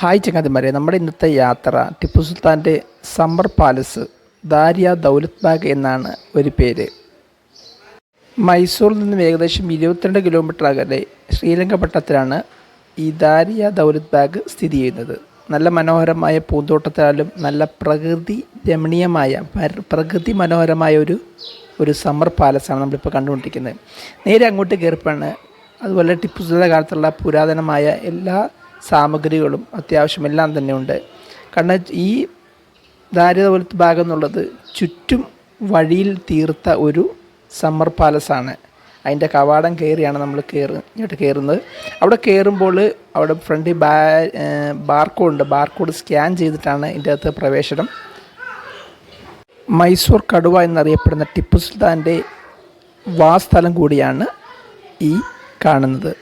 Hi ചങ്ങാതിമാരെ, നമ്മുടെ ഇന്നത്തെ യാത്ര ടിപ്പു സുൽത്താൻ്റെ സമ്മർ പാലസ് ദാരിയ ദൗലത്ത് ബാഗ് എന്നാണ് ഒരു പേര്. മൈസൂരിൽ നിന്നും ഏകദേശം 22 കിലോമീറ്റർ അകലെ ശ്രീലങ്ക പട്ടണത്തിലാണ് ഈ ദാരിയ ദൗലത്ത് ബാഗ് സ്ഥിതി ചെയ്യുന്നത്. നല്ല മനോഹരമായ പൂന്തോട്ടത്താലും നല്ല പ്രകൃതി മനോഹരമായ ഒരു സമ്മർ പാലസാണ് നമ്മളിപ്പോൾ കണ്ടുകൊണ്ടിരിക്കുന്നത്. നേരെ അങ്ങോട്ട് കയറിപ്പാണ്. അതുപോലെ ടിപ്പു സുൽത്താൻ്റെ കാലത്തുള്ള പുരാതനമായ എല്ലാ സാമഗ്രികളും അത്യാവശ്യം എല്ലാം തന്നെ ഉണ്ട്. കാരണം ഈ ദാരിയ ദൗലത്ത് ബാഗ് എന്നുള്ളത് ചുറ്റും വഴിയിൽ തീർത്ത ഒരു സമ്മർ പാലസാണ്. അതിൻ്റെ കവാടം കയറിയാണ് നമ്മൾ ഇങ്ങോട്ട് കയറുന്നത്. അവിടെ കയറുമ്പോൾ അവിടെ ഫ്രണ്ടിൽ ബാർകോഡ് സ്കാൻ ചെയ്തിട്ടാണ് ഇതിൻ്റെ അകത്ത് പ്രവേശനം. മൈസൂർ കടുവ എന്നറിയപ്പെടുന്ന ടിപ്പു സുൽത്താൻ്റെ വാസസ്ഥലം കൂടിയാണ് ഈ കാണുന്നത്.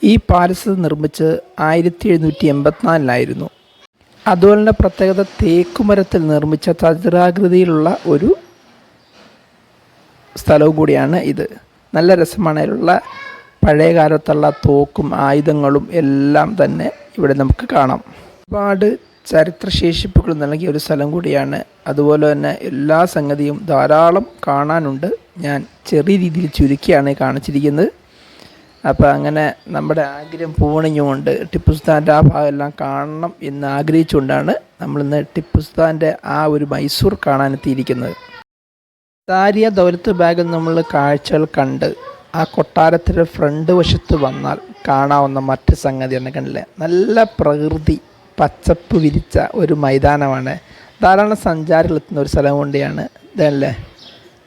ഈ പാലസ് നിർമ്മിച്ച് 1784 അതുപോലെ തന്നെ പ്രത്യേകത തേക്കുമരത്തിൽ നിർമ്മിച്ച ചതുരാകൃതിയിലുള്ള ഒരു സ്ഥലവും കൂടിയാണ് ഇത്. നല്ല രസമാണ്. അതിലുള്ള പഴയ കാലത്തുള്ള തോക്കും ആയുധങ്ങളും എല്ലാം തന്നെ ഇവിടെ നമുക്ക് കാണാം. ഒരുപാട് ചരിത്രശേഷിപ്പുകൾ നൽകിയ ഒരു സ്ഥലം കൂടിയാണ്. അതുപോലെ തന്നെ എല്ലാ സംഗതിയും ധാരാളം കാണാനുണ്ട്. ഞാൻ ചെറിയ രീതിയിൽ ചുരുക്കിയാണ് കാണിച്ചിരിക്കുന്നത്. അപ്പോൾ അങ്ങനെ നമ്മുടെ ആഗ്രഹം പൂണിഞ്ഞുകൊണ്ട് ടിപ്പു സുൽത്താൻ്റെ ആ ഭാഗമെല്ലാം കാണണം എന്ന് ആഗ്രഹിച്ചുകൊണ്ടാണ് നമ്മളിന്ന് ടിപ്പു സുൽത്താൻ്റെ ആ ഒരു മൈസൂർ കാണാനെത്തിയിരിക്കുന്നത്. ദാരിയ ദൗലത്ത് ബാഗിൽ നമ്മൾ കാഴ്ചകൾ കണ്ട് ആ കൊട്ടാരത്തിൻ്റെ ഫ്രണ്ട് വശത്ത് വന്നാൽ കാണാവുന്ന മറ്റ് സംഗതിയാണ് കണ്ടില്ലേ. നല്ല പ്രകൃതി പച്ചപ്പ് വിരിച്ച ഒരു മൈതാനമാണ്. ധാരാളം സഞ്ചാരികൾ എത്തുന്ന ഒരു സ്ഥലം കൊണ്ടാണ് ഇതല്ലേ.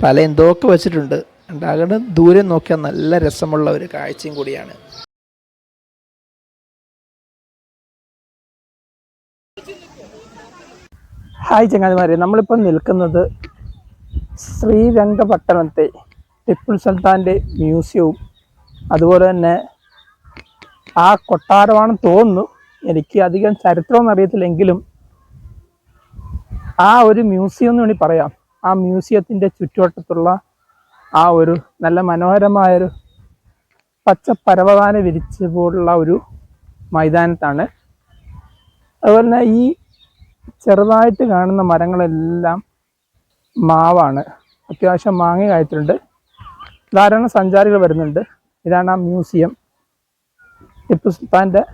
പല എന്തൊക്കെ വെച്ചിട്ടുണ്ട്. ഉണ്ടാകുന്ന ദൂരം നോക്കിയാൽ നല്ല രസമുള്ള ഒരു കാഴ്ചയും കൂടിയാണ്. ഹായ് ചങ്ങാതിമാരെ, നമ്മളിപ്പോൾ നിൽക്കുന്നത് ശ്രീരംഗപട്ടണത്തെ ടിപ്പു സുൽത്താൻ്റെ മ്യൂസിയവും അതുപോലെ തന്നെ ആ കൊട്ടാരമാണെന്ന് തോന്നുന്നു. എനിക്ക് അധികം ചരിത്രമൊന്നും അറിയത്തില്ലെങ്കിലും ആ ഒരു മ്യൂസിയം എന്ന് വേണ്ടി പറയാം. ആ മ്യൂസിയത്തിൻ്റെ ചുറ്റുവട്ടത്തുള്ള ആ ഒരു നല്ല മനോഹരമായൊരു പച്ച പരവതാന വിരിച്ച് പോലുള്ള ഒരു മൈതാനത്താണ്. അതുപോലെ തന്നെ ഈ ചെറുതായിട്ട് കാണുന്ന മരങ്ങളെല്ലാം മാവാണ്. അത്യാവശ്യം മാങ്ങ കായ്ച്ചിട്ടുണ്ട്. ധാരാളം സഞ്ചാരികൾ വരുന്നുണ്ട്. ഇതാണ് ആ മ്യൂസിയം. ടിപ്പു സുൽത്താൻ്റെ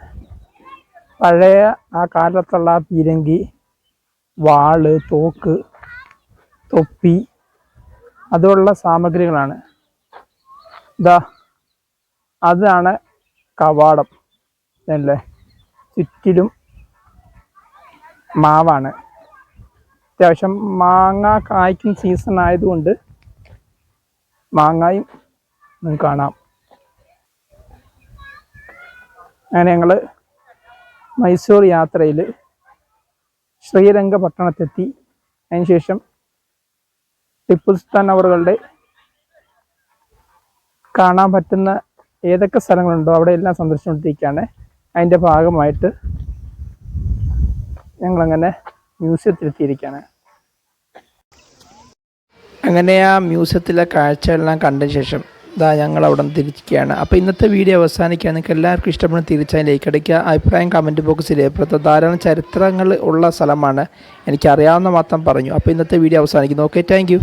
പഴയ ആ കാലത്തുള്ള പീരങ്കി, വാള്, തോക്ക്, തൊപ്പി അതുപോലുള്ള സാമഗ്രികളാണ്. അതാണ് കവാടം അല്ലേ. ചുറ്റിലും മാവാണ്. അത്യാവശ്യം മാങ്ങ കായ്ക്കുന്ന സീസൺ ആയതുകൊണ്ട് മാങ്ങായും നമുക്ക് കാണാം. അങ്ങനെ ഞങ്ങൾ മൈസൂർ യാത്രയിൽ ശ്രീരംഗപട്ടണത്തെത്തി. അതിനുശേഷം ടിപ്പു സുൽത്താൻ അവറുകളുടെ കാണാൻ പറ്റുന്ന ഏതൊക്കെ സ്ഥലങ്ങളുണ്ടോ അവിടെയെല്ലാം സന്ദർശിച്ചുകൊണ്ടിരിക്കുകയാണ്. അതിൻ്റെ ഭാഗമായിട്ട് ഞങ്ങളങ്ങനെ മ്യൂസിയത്തിലെത്തിയിരിക്കുകയാണ്. അങ്ങനെ ആ മ്യൂസിയത്തിലെ കാഴ്ചകളെല്ലാം കണ്ട ശേഷം ഞങ്ങൾ അവിടെ നിന്ന് തിരിക്കുകയാണ്. അപ്പോൾ ഇന്നത്തെ വീഡിയോ അവസാനിക്കുക. നിങ്ങൾക്ക് എല്ലാവർക്കും ഇഷ്ടപ്പെടുന്ന തീർച്ചയായും ലൈക്ക് അടിക്കുക. അഭിപ്രായം കമൻറ്റ് ബോക്സിൽ രേഖപ്പെടുത്തുക. ധാരാളം ചരിത്രങ്ങൾ ഉള്ള സ്ഥലമാണ്. എനിക്കറിയാവുന്ന മാത്രം പറഞ്ഞു. അപ്പോൾ ഇന്നത്തെ വീഡിയോ അവസാനിക്കുന്നു. Okay, thank you.